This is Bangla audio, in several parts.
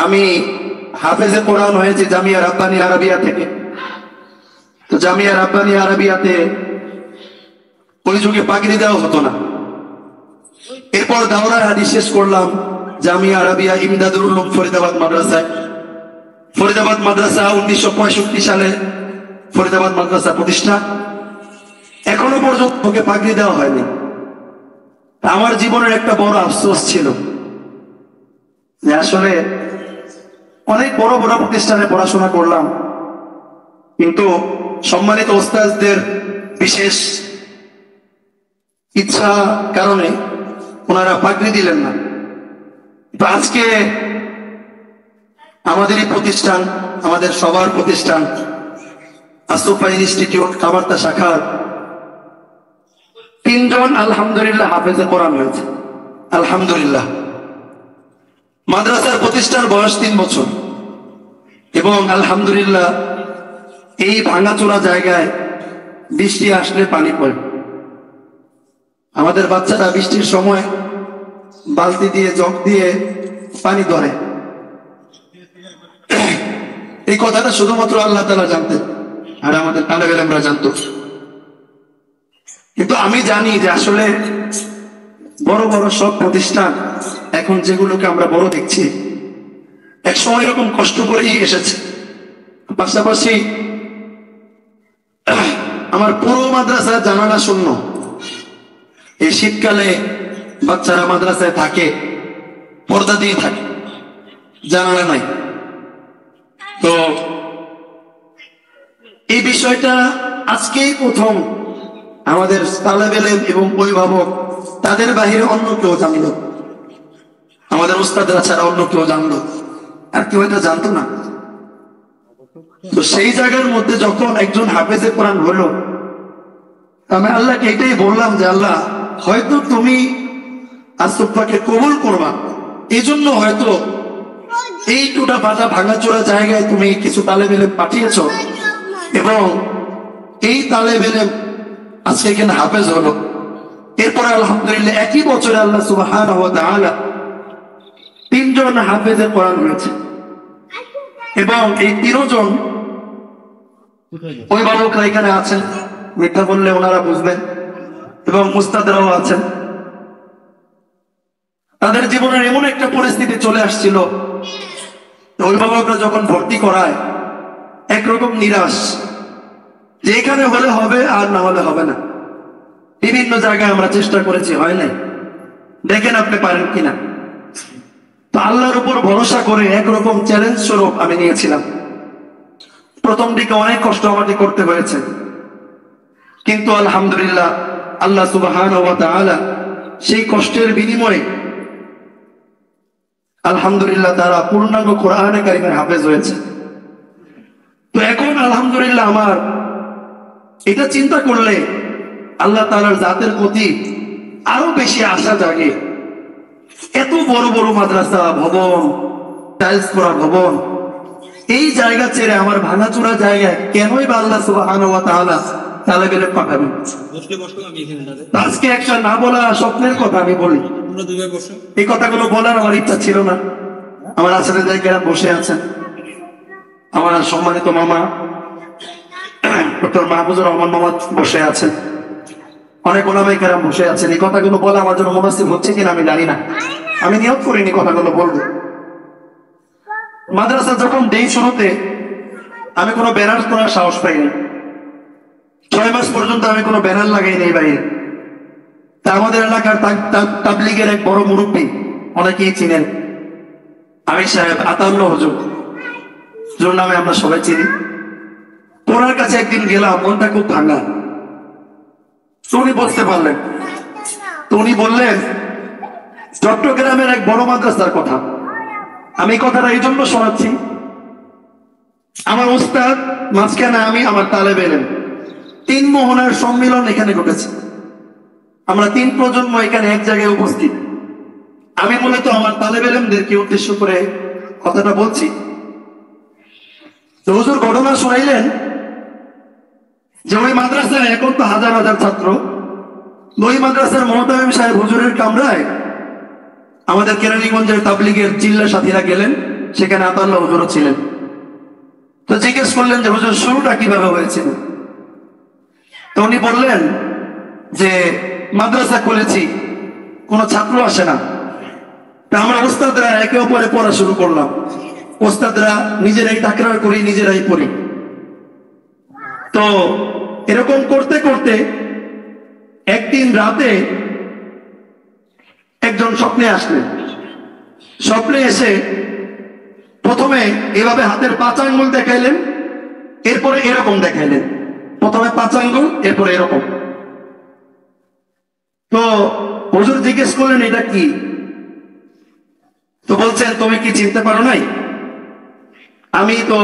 আমি হাফেজে কোরআন হয়েছে জামিয়া রাব্বানী আরাবিয়া থেকে। তো জামিয়া রাব্বানী আরাবিয়াতে ওই যুগে পাগড়ি দেওয়া হতো না। এরপর দাওরায় হাদিস শেষ করলাম জামিয়া আরাবিয়া ইমদাদুল উলুম ফরিদাবাদ মাদ্রাসায়। ফরিদাবাদ মাদ্রাসা 1965 সালে ফরিদাবাদ মাদ্রাসা প্রতিষ্ঠা। এখনো পর্যন্ত ওকে পাগড়ি দেওয়া হয়নি। আমার জীবনের একটা বড় আফসোস ছিল যে আসলে অনেক বড় বড় প্রতিষ্ঠানে পড়াশোনা করলাম, কিন্তু সম্মানিত ওস্তাদদের বিশেষ ইচ্ছা কারণে ওনারা পাগড়ি দিলেন না। আজকে আমাদেরই প্রতিষ্ঠান, আমাদের সবার প্রতিষ্ঠান আসুফা ইনস্টিটিউট কামারতা শাখার 3 জন আলহামদুলিল্লাহ হাফেজে কোরআন হয়েছে। আলহামদুলিল্লাহ। মাদ্রাসার প্রতিষ্ঠার বয়স 3 বছর এবং আলহামদুলিল্লাহ এই ভাঙাচোরা জায়গায় বৃষ্টি আসলে পানি পড়ে। আমাদের বাচ্চারা বৃষ্টির সময় বালতি দিয়ে জগ দিয়ে পানি ধরে। এই কথাটা শুধুমাত্র আল্লাহ তাআলা জানতেন আর আমাদের তালেব ইলমরা জানতো। কিন্তু আমি জানি যে আসলে বড় বড় সব প্রতিষ্ঠান এখন যেগুলোকে আমরা বড় দেখছি একসময় এরকম কষ্ট করেই এসেছে। পাশাপাশি আমার পুরো মাদ্রাসা জানালা শূন্য। এই শীতকালে বাচ্চারা মাদ্রাসায় থাকে, পর্দা দিয়ে থাকে, জানালা নাই। তো এই বিষয়টা আজকেই প্রথম আমাদের তালেব ইলম এবং অভিভাবক তাদের বাহিরে অন্য কেউ জানলো, আমাদের উস্তাদরা ছাড়া অন্য কেউ জানলো, আর কেউ এটা জানতো না। তো সেই জায়গার মধ্যে যখন একজন হাফেজে কোরআন হলো, আমি আল্লাহকে এটাই বললাম যে আল্লাহ হয়তো তুমি আসুফাকে কবুল করবা, এই জন্য হয়তো এই টুটা পাটা ভাঙাচোরা জায়গায় তুমি কিছু তালেব ইলম পাঠিয়েছ এবং এই তালেব ইলম আজকে এখানে হাফেজ হলো। এরপরে আলহামদুলিল্লাহ একই বছরে আল্লাহ সুবহানাহু ওয়া তাআলা 3 জন হাফেজে কোরআন হয়েছে এবং এই 3 জন অভিভাবকরা এখানে আছেন, মিথ্যা বললে ওনারা বুঝবেন, এবং মুস্তাদরাও আছেন। তাদের জীবনের এমন একটা পরিস্থিতি চলে আসছিল, অভিভাবকরা যখন ভর্তি করায় একরকম নিরাশ যে এখানে হলে হবে আর না হলে হবে না। বিভিন্ন জায়গায় আমরা চেষ্টা করেছি, হয় নাই, দেখেন আপনি পারেন কিনা। তো আল্লাহর উপর ভরসা করে একরকম চ্যালেঞ্জ স্বরূপ আমি নিয়েছিলাম। প্রথম দিকে অনেক কষ্ট আমাকে করতে হয়েছে, কিন্তু আলহামদুলিল্লাহ আল্লাহ সুবহানাহু ওয়া তাআলা সেই কষ্টের বিনিময়ে আলহামদুলিল্লাহ তারা পূর্ণাঙ্গ কোরআনে কারিমের হাফেজ হয়েছে। তো এখন আলহামদুলিল্লাহ আমার এটা চিন্তা করলে আল্লাহ তাআলার জাতের প্রতি আরো বেশি আশা জাগে। এত বড় বড় মাদ্রাসা ভবন, টাইলস করা ভবন, এই জায়গা ছেড়ে আমার ভাঙাচোরা জায়গায় কেনই বা আল্লাহ সুবহানাহু ওয়া তাআলা তালেব ইলম পাঠাবেন? আজকে একটা না বলা স্বপ্নের কথা আমি বলি। এই কথাগুলো বলার আমার ইচ্ছা ছিল না। আমার আসলে জায়গায় বসে আছেন আমার সম্মানিত মামা ডক্টর মাহফুজুর রহমান মামা বসে আছেন, অনেক ওলামায়ে কেরাম বসে আছেন। এই কথাগুলো বলা আমার জন্য মুনাসিব হচ্ছে কিনা আমি জানি না, আমি নিয়ত করিনি কথাগুলো বলবো। মাদ্রাসা যখন দেই শুরুতে আমি কোনো ব্যানার করার সাহস পাইনি। 6 মাস পর্যন্ত আমি কোনো ব্যানার লাগাই নেই বাইরে। তা আমাদের এলাকার তাবলীগের এক বড় মুরব্বী, অনেকেই চিনেন, আমির সাহেব আতাউল্লাহ হুজুর, যার নামে আমরা সবাই চিনি, ওনার কাছে একদিন গেলাম, মনটা খুব ভাঙা। তো উনি বুঝতে পারলেন, তো উনি বললেন চট্টগ্রামের এক বড় মাদ্রাসার কথা। আমি কথাটা এই জন্য শোনাচ্ছি, আমার উস্তাদ মাঝখানে আমি, আমার তালেব ইলম, 3 মোহনার সম্মিলন এখানে ঘটেছে। আমরা 3 প্রজন্ম এখানে এক জায়গায় উপস্থিত। আমি মূলত আমার তালেব ইলমদেরকে উদ্দেশ্য করে কথাটা বলছি। তো হুজুর ঘটনা শোনাইলেন যে ওই মাদ্রাসায় এখন তো হাজার হাজার ছাত্র, ওই মাদ্রাসার মোহতামিম সাহেব হুজুরের কামরায় আমাদের কেরানীগঞ্জের তাবলীগের চিল্লা সাথীরা গেলেন, সেখানে আতাউল্লাহ হুজুরও ছিলেন। তো জিজ্ঞেস করলেন যে হুজুর শুরুটা কিভাবে হয়েছিল? তো উনি বললেন যে মাদ্রাসা খুলেছি, কোনো ছাত্র আসে না, তা আমরা ওস্তাদরা একে অপরে পড়া শুরু করলাম। ওস্তাদরা নিজেরাই তাকরার করি, নিজেরাই পড়ি। তো এরকম করতে করতে একদিন রাতে একজন স্বপ্নে আসলেন। স্বপ্নে এসে প্রথমে এভাবে হাতের 5 আঙ্গুল দেখাইলেন, এরপরে এরকম দেখাইলেন। প্রথমে 5 আঙ্গুল, এরপরে এরকম। তো হুজুর জিজ্ঞেস করলেন এটা কি? তো বলছেন তুমি কি চিনতে পারো নাই? আমি তো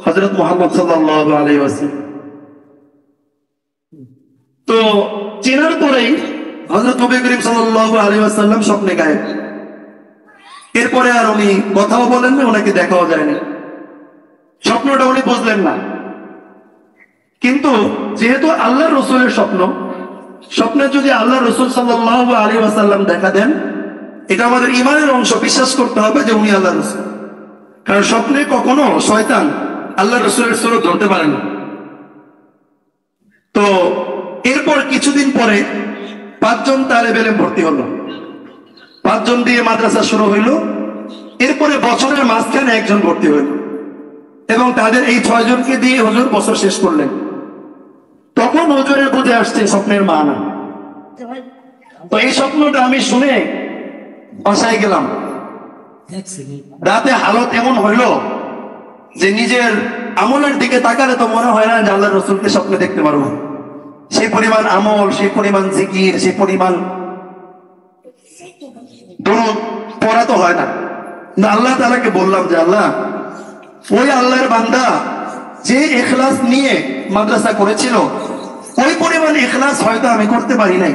হযরত মুহাম্মদ সাল্লাল্লাহু আলাইহি ওয়াসাল্লাম। তো চেনার পরেই হযরত নবী করিম সাল্লাল্লাহু আলাইহি ওয়াসাল্লাম স্বপ্নে গায়েব। এরপরে আর উনি কথাও বলেন না, ওনাকে দেখাও যায়নি। স্বপ্নটা উনি বুঝলেন না। কিন্তু যেহেতু আল্লাহ রসুলের স্বপ্ন, স্বপ্নে যদি আল্লাহ রসুল সাল্লাল্লাহু আলাইহি ওয়াসাল্লাম দেখা দেন, এটা আমাদের ঈমানের অংশ। বিশ্বাস করতে হবে যে উনি আল্লাহ রসুল। কারণ স্বপ্নে কখনো শয়তান আল্লাহ রসুলের সুরত ধরতে পারে না। তো এরপর কিছুদিন পরে 5 জন তালেব ইলম ভর্তি হলো। 5 জন দিয়ে মাদ্রাসা শুরু হইল। এরপরে বছরের মাঝখানে একজন ভর্তি হইল এবং তাদের এই 6 জনকে দিয়ে হুজুর বছর শেষ করলেন। তখন হুজুরের বুঝে আসছে স্বপ্নের মানা। তো এই স্বপ্নটা আমি শুনে বাসায় গেলাম। রাতে হালত এমন হইল যে নিজের আমলের দিকে তাকালে তো মনে হয় না যে আল্লাহ রসুলকে স্বপ্নে দেখতে পারবো। সেই পরিমাণ আমল, সেই পরিমাণ জিকির, সেই পরিমাণ দুরূদ পড়া তো হয় না। আল্লাহ তাআলাকে বললাম যে আল্লাহ, ওই আল্লাহর বান্দা যে ইখলাস নিয়ে মাদ্রাসা করেছিল, ওই পরিমাণ ইখলাস হয়তো আমি করতে পারি নাই,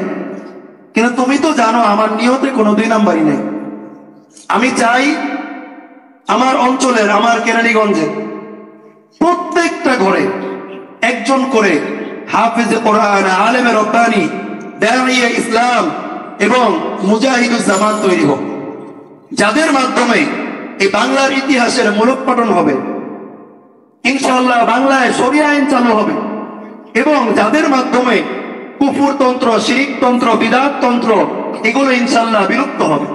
কিন্তু তুমি তো জানো আমার নিয়তে কোনো 2 নাম্বারই নাই। আমি চাই আমার অঞ্চলের, আমার কেরানীগঞ্জে প্রত্যেকটা ঘরে একজন করে হাফেজে কোরআন, আলেমে রব্বানি, দাঈয়ে ইসলাম এবং মুজাহিদুজ জামান তৈরি হোক, যাদের মাধ্যমে এই বাংলার ইতিহাসের মূলোৎপাটন হবে। ইনশাআল্লাহ বাংলায় শরিয়া আইন চালু হবে এবং যাদের মাধ্যমে কুফর তন্ত্র, শিরিক তন্ত্র, বিদআত তন্ত্র এগুলো ইনশাআল্লাহ বিলুপ্ত হবে।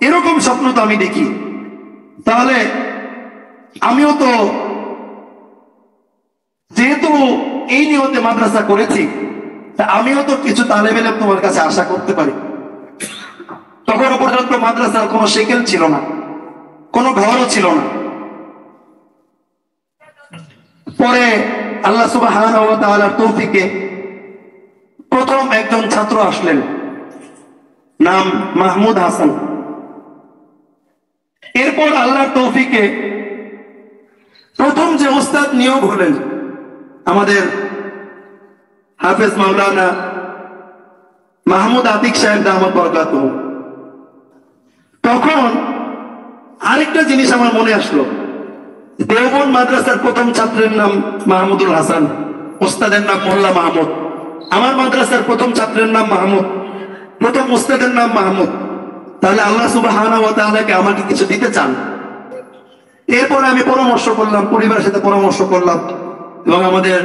এরকম স্বপ্ন তো আমি দেখি। তাহলে আমিও তো যেহেতু এই নিয়তে মাদ্রাসা করেছি, তা আমিও তো কিছু তালেব ইলম তোমার কাছে আশা করতে পারি। তখন পর্যন্ত মাদ্রাসার কোনো শেকেল ছিল না, কোনো ঘরও ছিল না। পরে আল্লাহ সুবহানাহু ওয়া তাআলার তৌফিকে প্রথম একজন ছাত্র আসলেন, নাম মাহমুদ হাসান। এরপর আল্লাহর তৌফিকে প্রথম যে উস্তাদ নিয়োগ হলেন আমাদের হাফেজ মাওলানা মাহমুদ আতিক সাহেব দামাত বরকাতুহু। তখন আরেকটা জিনিস আমার মনে আসলো, দেওবন্দ মাদ্রাসার প্রথম ছাত্রের নাম মাহমুদুল হাসান, উস্তাদের নাম মোল্লা মাহমুদ। আমার মাদ্রাসার প্রথম ছাত্রের নাম মাহমুদ, প্রথম উস্তাদের নাম মাহমুদ। তাহলে আল্লাহ সুবহানাহু ওয়া তাআলাকে আমাকে কিছু দিতে চান। এরপর আমি পরামর্শ করলাম, পরিবারের সাথে পরামর্শ করলাম এবং আমাদের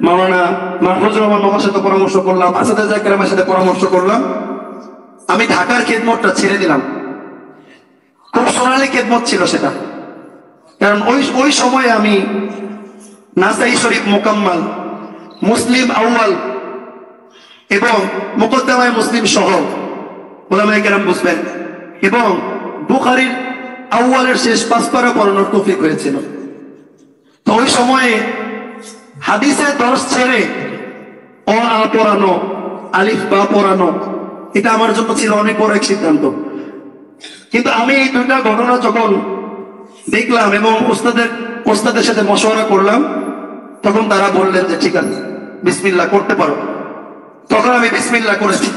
মাওলানা মাহফুজুর রহমান মামার সাথে পরামর্শ করলাম, আসাদুজ্জাহ কেরামের সাথে পরামর্শ করলাম। আমি ঢাকার খেদমতটা ছেড়ে দিলাম। খুব সোনালী খেদমত ছিল সেটা, কারণ ওই সময়ে আমি নাসাই শরীফ মোকাম্মাল, মুসলিম আউয়াল এবং মুকদ্দমায়ে মুসলিম সহ উলামায়ে কেরাম বুঝবেন, এবং বুখারীর আউয়ালের শেষ 5 পারা পড়ানোর তৌফিক হয়েছিল। তো ওই সময়ে হাদিসের দর্স ছেড়ে অ আ পড়ানো, আলিফ বা পড়ানো, এটা আমার জন্য ছিল অনেক বড় এক সিদ্ধান্ত। কিন্তু আমি এই 2টা ঘটনা যখন দেখলাম এবং ওস্তাদের সাথে মশওয়ারা করলাম, তখন তারা বললেন যে ঠিক আছে বিসমিল্লাহ করতে পারো। তখন আমি বিসমিল্লাহ করেছি।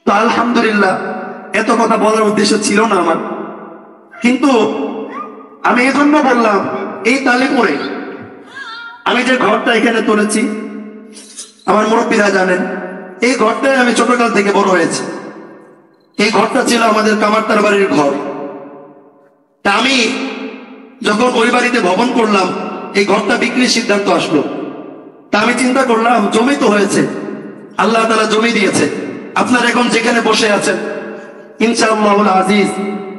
তো আলহামদুলিল্লাহ, এত কথা বলার উদ্দেশ্য ছিল না আমার, কিন্তু আমি এই জন্য বললাম, এই তালিপুরে আমি যে ঘরটা এখানে তুলেছি, আমার মুরব্বীরা জানেন এই ঘরটায় আমি ছোটকাল থেকে বড় হয়েছি। এই ঘরটা ছিল আমাদের কামারতার বাড়ির ঘর। তা আমি যখন ওই বাড়িতে ভবন করলাম, এই ঘরটা বিক্রির সিদ্ধান্ত আসলো। তা আমি চিন্তা করলাম, জমি তো হয়েছে, আল্লাহ তাআলা জমি দিয়েছে। আপনারা এখন যেখানে বসে আছেন ইনশাআল্লাহ আজিজ,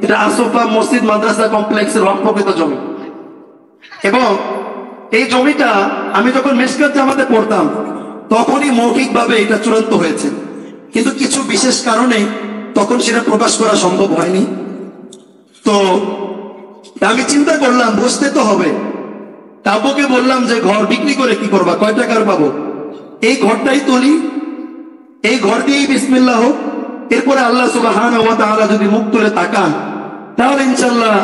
এটা আসফা মসজিদ মাদ্রাসা কমপ্লেক্সের রক্ষিত জমি। এবং এই জমিটা আমি যখন মিশকাত জামাতে পড়তাম তখনই মৌখিকভাবে এটা চূড়ান্ত হয়েছে, কিন্তু কিছু বিশেষ কারণে তখন সেটা প্রকাশ করা সম্ভব হয়নি। তো আমি চিন্তা করলাম বসতে তো হবে। তাবুকে বললাম যে ঘর বিক্রি করে কি করবা, কয় টাকার পাবো? এই ঘরটাই তুলি, এই ঘর দিয়েই বিসমিল্লাহ হোক, এরপরে আল্লাহ সুবহানাহু ওয়া তাআলা যদি মুখ তুলে তাকান তাহলে ইনশাআল্লাহ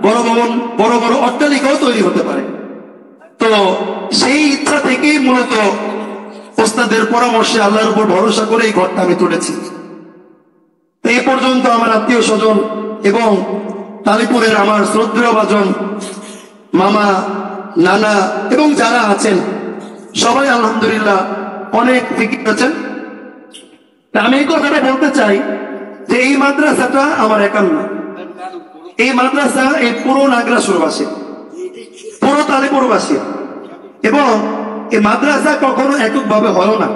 বড় ভবন, বড় বড় অট্টালিকাও তৈরি হতে পারে। তো সেই ইচ্ছা থেকেই মূলত ওস্তাদের পরামর্শে আল্লাহর উপর ভরসা করে এই ঘরটা আমি তুলেছি। এই পর্যন্ত আমার আত্মীয় স্বজন এবং তালিপুরের আমার শ্রদ্ধেয় ভাজন মামা, নানা এবং যারা আছেন সবাই আলহামদুলিল্লাহ অনেক ফিকির আছেন। আমি এই কথাটা বলতে চাই যে এই মাদ্রাসাটা আমার একার না, এই মাদ্রাসা এই পুরো নাগরাসুরবাসী, পুরো তালিপুরবাসী। এবং এই মাদ্রাসা কখনো এককভাবে হলো না,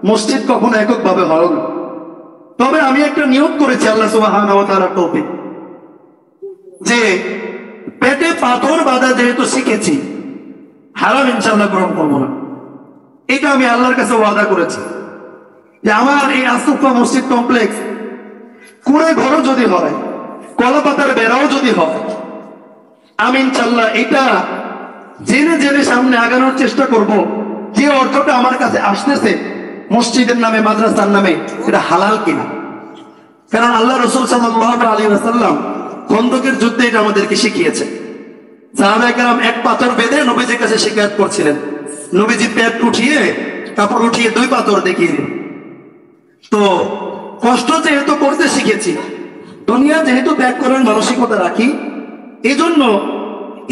মসজিদ কখনো এককভাবে হলো না। তবে আমি একটা নিয়োগ করেছি আল্লাহ সুবহানাহু ওয়া তাআলার তৌফিক, যে পেটে পাথর বাঁধা যেহেতু শিখেছি, হারাম ইনশাআল্লাহ গ্রহণ করবো না। এটা আমি আল্লাহর কাছে ওয়াদা করেছি যে আমার এই আসফা মসজিদ কমপ্লেক্স কুড়ে ঘরও যদি হয়, কলা পাতার বেড়াও যদি হয়, আমি ইনশাআল্লাহ এটা জেনে জেনে সামনে আগানোর চেষ্টা করব যে অর্থটা আমার কাছে আসতেছে মসজিদের নামে, মাদ্রাসার নামে, এটা হালাল কিনা। কারণ আল্লাহ রাসূল সাল্লাল্লাহু আলাইহি ওয়াসাল্লাম খন্দকের যুদ্ধে এটা আমাদেরকে শিখিয়েছে। সাহাবায়ে কেরাম এক পাথর বেঁধে নবীজির কাছে শিকায়ত করছিলেন, নবীজি পেট উঠিয়ে কাপড় উঠিয়ে 2 পাথর দেখিয়ে দিলেন। তো কষ্ট যেহেতু করতে শিখেছি, দুনিয়া যেহেতু ত্যাগ করার মানসিকতা রাখি, এই জন্য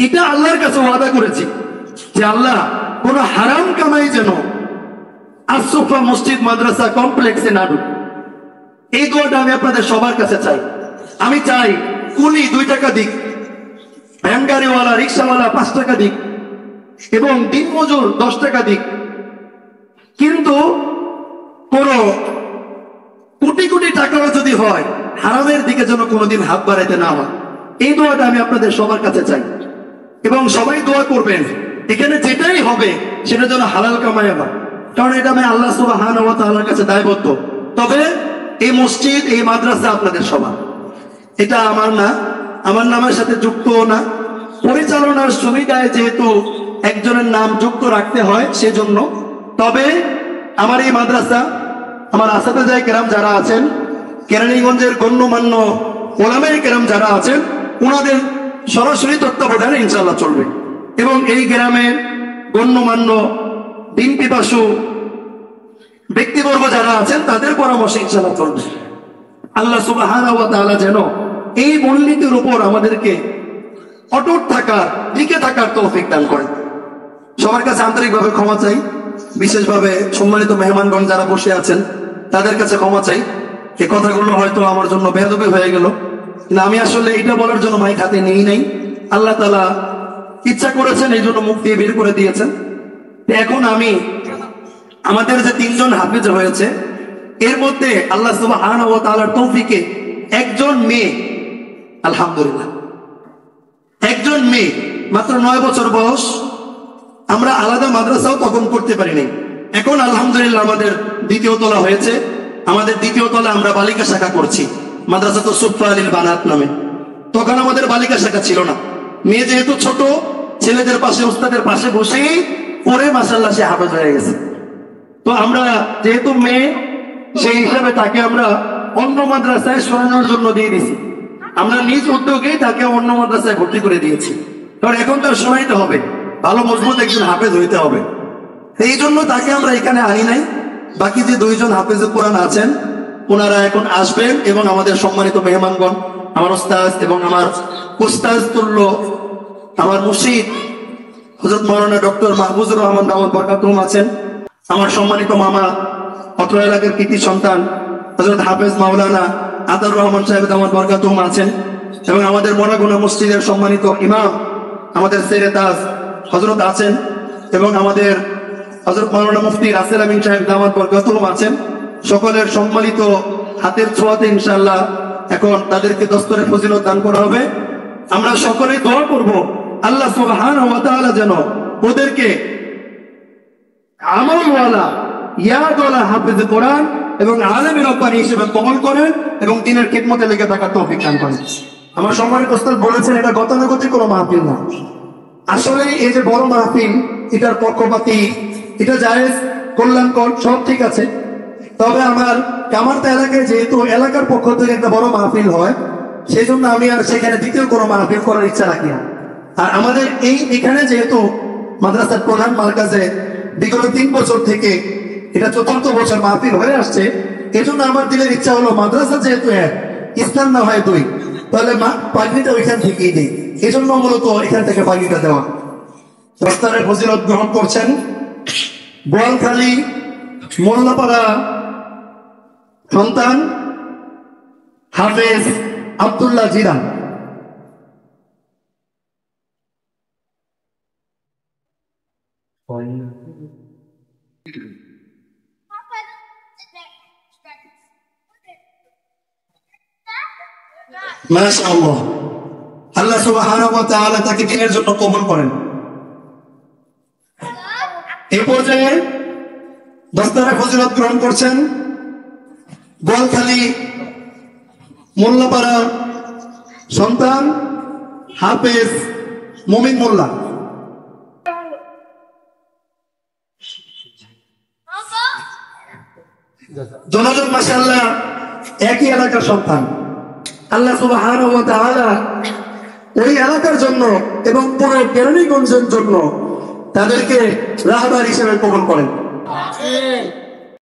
এটা আল্লাহর কাছে ওয়াদা করেছি যে আল্লাহ কোন হারাম কামাই যেন আসফা মসজিদ মাদ্রাসা কমপ্লেক্সে না ঢুকে। এই দোয়াটা আমি আপনাদের সবার কাছে চাই। আমি চাই কুলি 2 টাকা দিক, ভ্যানগাড়িওয়ালা রিক্সাওয়ালা 5 টাকা দিক, এবং দিন মজুর 10 টাকা দিক, কিন্তু কোন কোটি কোটি টাকাও যদি হয় হারামের দিকে যেন কোনোদিন হাত বাড়াইতে না হয়। এই দোয়াটা আমি আপনাদের সবার কাছে চাই, এবং সবাই দোয়া করবেন এখানে যেটাই হবে সেটা যেন হালাল কামাই হয়, কারণ এটা আমি আল্লাহ সুবহানাহু ওয়া তাআলার কাছে দায়বদ্ধ। তবে এই মসজিদ, এই মাদ্রাসা আপনাদের সবার, এটা আমার না, আমার নামের সাথে যুক্তও না। পরিচালনার সুবিধায় যেহেতু একজনের নাম যুক্ত রাখতে হয় সেজন্য। তবে আমার এই মাদ্রাসা, আমার আসাতেজায়ে কেরাম যারা আছেন, কেরানীগঞ্জের গণ্যমান্য ওলামায়ে কেরাম যারা আছেন, ওনাদের সরাসরি তত্ত্বাবধানে ইনশাআল্লাহ চলবে। এবং এই গ্রামের গণ্যমান্য দিন পিপাসু ব্যক্তিবর্গ যারা আছেন তাদের পরামর্শে ইনশাআল্লাহ চলবে। আল্লাহ সুবহানাহু ওয়া তাআলা যেন এই মূলনীতির উপর আমাদেরকে অটুট থাকার, টিকে থাকার তৌফিক দান করেন। সবার কাছে আন্তরিকভাবে ক্ষমা চাই, বিশেষভাবে সম্মানিত মেহমানগণ যারা বসে আছেন তাদের কাছে ক্ষমা চাই। এই কথাগুলো হয়তো আমার জন্য বেয়াদবি হয়ে গেল, কিন্তু আমি আসলে এটা বলার জন্য মাইক হাতে নেই নাই। আল্লাহ তাআলা ইচ্ছা করেছেন, এই জন্য মুখ দিয়ে বের করে দিয়েছেন। এখন আমি আমাদের যে 3 জন হাফেজ হয়েছে, এর মধ্যে আল্লাহ সুবহানাহু ওয়া তাআলার তৌফিকে একজন মেয়ে, আলহামদুলিল্লাহ একজন মেয়ে, মাত্র 9 বছর বয়স। আমরা আলাদা মাদ্রাসাও তখন করতে পারি নাই। এখন আলহামদুলিল্লাহ আমাদের 2য় তলা হয়েছে। আমাদের 2য় তলা আমরা বালিকা শাখা করছি, মাদ্রাসাতুস সুফা লিল বানাত নামে। তখন আমাদের বালিকা শাখা ছিল না। মেয়ে যেহেতু ছোট, ছেলেদের পাশে, ওস্তাদের পাশে বসেই পরে মাশাআল্লাহ সে হাফেজ হয়ে গেছে। তো আমরা যেহেতু মেয়ে, সেই হিসাবে তাকে আমরা অন্য মাদ্রাসায় সরানোর জন্য দিয়ে দিয়েছি। আমরা নিজ উদ্যোগেই তাকে অন্য মাদ্রাসায় ভর্তি করে দিয়েছি, কারণ এখন তার সরাইতে হবে, ভালো মজবুত একজন হাফেজ হইতে হবে। এই জন্য তাকে আমরা এখানে আনি নাই। বাকি যে 2 জন হাফেজে কোরআন আছেন ওনারা এখন আসবেন, এবং আমাদের সম্মানিত মেহমানগণ, আমার উস্তাদ এবং আমার উস্তাদ তুল্য আমার মুর্শিদ হযরত মাওলানা ডক্টর মাহফুজুর রহমান দাওয়াত বরকাতুহুম আছেন, আমার সম্মানিত মামা অত্র এলাকার কৃতি সন্তান হযরত হাফেজ মাওলানা আতাউর রহমান সাহেব দাওয়াত বরকাতুহুম আছেন, এবং আমাদের মোনাগুনা মসজিদের সম্মানিত ইমাম আমাদের সেরে তাজ হযরত আছেন, এবং আমাদের হযরত মাওলানা মুফতি রাসেল আমিন সাহেব দামাত বরকাতুহুম আছেন। সকলের সম্মানিত হাতের ছোঁয়াতে ইনশাআল্লাহ এখন তাদেরকে দস্তরে ফজিলত দান করা হবে। আমরা সকলে দোয়া করব আল্লাহ সুবহানাহু ওয়া তাআলা যেন ওদেরকে আমলওয়ালা ইয়াদওয়ালা হাফেজ কোরআন এবং আলেমের রব্বানি হিসেবে কবুল করেন এবং দ্বীনের খিদমতে লেগে থাকার তৌফিক দান করেন। আমার সম্মানিত ওস্তাদ বলেছেন এটা গতানুগতিক কোনো মাহফিল না। আসলে এই যে বড় মাহফিল, এটার পক্ষপাতী, এটা জায়েজ, কল্যাণকর, সব ঠিক আছে। তবে আমার কামারতা এলাকায় যেহেতু এলাকার পক্ষ থেকে একটা বড় মাহফিল হয়, সেই জন্য আমি আর সেখানে দ্বিতীয় কোনো মাহফিল করার ইচ্ছা রাখি না। আর আমাদের এখানে যেহেতু মাদ্রাসার প্রধান মার্কাজে বিগত 3 বছর থেকে এটা 4র্থ বছর মাহফিল হয়ে আসছে, এজন্য আমার দিলের ইচ্ছা হলো মাদ্রাসা যেহেতু এক, ইসলাম না হয় 2, তাহলে পাগড়িটা ওইখান থেকেই দিই। এজন্য মূলত এখান থেকে পাগড়িটা দেওয়া। দস্তারের ফজিলত গ্রহণ করছেন বোয়ালখালী মোল্লাপাড়া সন্তান হাফেজ আব্দুল্লাহ জিরান। মাশাআল্লাহ, আল্লাহ সুবহানাহু ওয়া তাআলা তাকে দ্বীনের জন্য কবুল করেন। এই পর্যায়ে দস্তারে ফজিলত গ্রহণ করছেন বোয়ালখালী মোল্লাপাড়া সন্তান হাফেজ মুমিন মোল্লা। দুজন মাশাআল্লাহ একই এলাকার সন্তান। আল্লাহ সুবহানাহু ওয়া তাআলা ওই এলাকার জন্য এবং পুরো কেরানীগঞ্জের জন্য তাদেরকে রাহবার হিসেবে কবুল করেন।